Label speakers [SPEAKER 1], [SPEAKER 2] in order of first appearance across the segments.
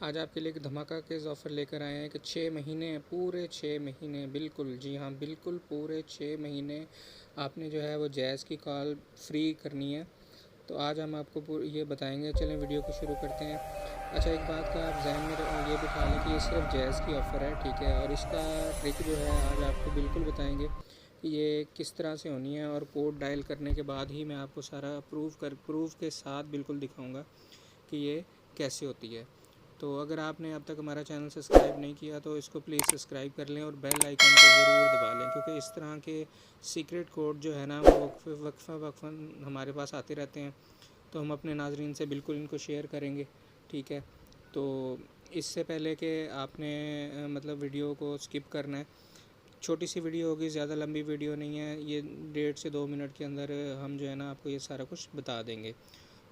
[SPEAKER 1] आज आपके लिए एक धमाका केस ऑफ़र लेकर आए हैं कि 6 महीने, पूरे 6 महीने, बिल्कुल जी हाँ, बिल्कुल पूरे 6 महीने आपने जो है वो जैज़ की कॉल फ्री करनी है। तो आज हम आपको ये बताएंगे। चलें वीडियो को शुरू करते हैं। अच्छा, एक बात का आप जहन में ये बिठा लें कि ये सिर्फ जैज़ की ऑफ़र है, ठीक है। और इसका ट्रिक जो है आज आपको बिल्कुल बताएंगे कि ये किस तरह से होनी है, और कोड डायल करने के बाद ही मैं आपको सारा प्रूफ के साथ बिल्कुल दिखाऊंगा कि ये कैसे होती है। तो अगर आपने अब तक हमारा चैनल सब्सक्राइब नहीं किया तो इसको प्लीज़ सब्सक्राइब कर लें और बेल आइकन को ज़रूर दबा लें, क्योंकि इस तरह के सीक्रेट कोड जो है ना वो वक्फ़ा हमारे पास आते रहते हैं। तो हम अपने नाजरीन से बिल्कुल इनको शेयर करेंगे, ठीक है। तो इससे पहले कि आपने मतलब वीडियो को स्किप करना है, छोटी सी वीडियो होगी, ज़्यादा लंबी वीडियो नहीं है ये। 1.5 से 2 मिनट के अंदर हम जो है ना आपको ये सारा कुछ बता देंगे,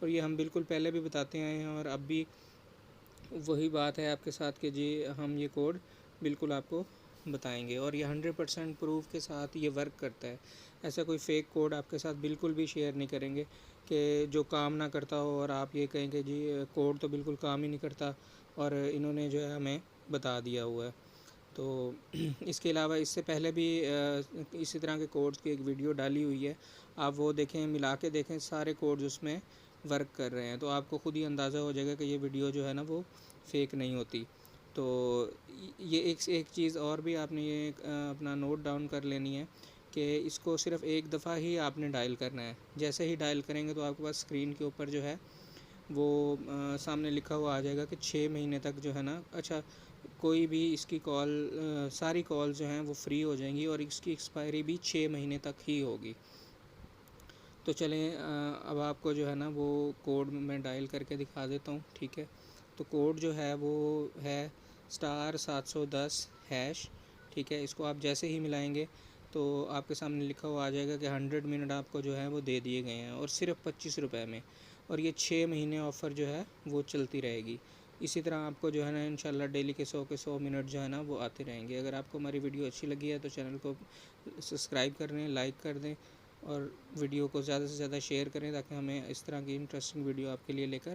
[SPEAKER 1] और ये हम बिल्कुल पहले भी बताते आए हैं और अब भी वही बात है आपके साथ कि जी हम ये कोड बिल्कुल आपको बताएंगे, और ये 100% प्रूफ के साथ ये वर्क करता है। ऐसा कोई फ़ेक कोड आपके साथ बिल्कुल भी शेयर नहीं करेंगे कि जो काम ना करता हो और आप ये कहें कि जी कोड तो बिल्कुल काम ही नहीं करता और इन्होंने जो है हमें बता दिया हुआ है। तो इसके अलावा इससे पहले भी इसी तरह के कोड्स की एक वीडियो डाली हुई है, आप वो देखें, मिला के देखें, सारे कोड्स उसमें वर्क कर रहे हैं। तो आपको ख़ुद ही अंदाज़ा हो जाएगा कि ये वीडियो जो है ना वो फ़ेक नहीं होती। तो ये एक चीज़ और भी आपने ये अपना नोट डाउन कर लेनी है कि इसको सिर्फ़ एक दफ़ा ही आपने डायल करना है। जैसे ही डायल करेंगे तो आपके पास स्क्रीन के ऊपर जो है वो सामने लिखा हुआ आ जाएगा कि 6 महीने तक जो है ना, अच्छा, कोई भी इसकी कॉल सारी कॉल जो हैं वो फ्री हो जाएंगी और इसकी एक्सपायरी भी 6 महीने तक ही होगी। तो चलें अब आपको जो है ना वो कोड मैं डायल करके दिखा देता हूँ, ठीक है। तो कोड जो है वो है *710#, ठीक है। इसको आप जैसे ही मिलाएंगे तो आपके सामने लिखा हुआ आ जाएगा कि 100 मिनट आपको जो है वो दे दिए गए हैं, और सिर्फ 25 रुपये में। और ये 6 महीने ऑफ़र जो है वो चलती रहेगी। इसी तरह आपको जो है ना इंशाल्लाह डेली के 100 मिनट जो है ना वो आते रहेंगे। अगर आपको हमारी वीडियो अच्छी लगी है तो चैनल को सब्सक्राइब कर दें, लाइक कर दें, और वीडियो को ज़्यादा से ज़्यादा शेयर करें ताकि हमें इस तरह की इंटरेस्टिंग वीडियो आपके लिए लेकर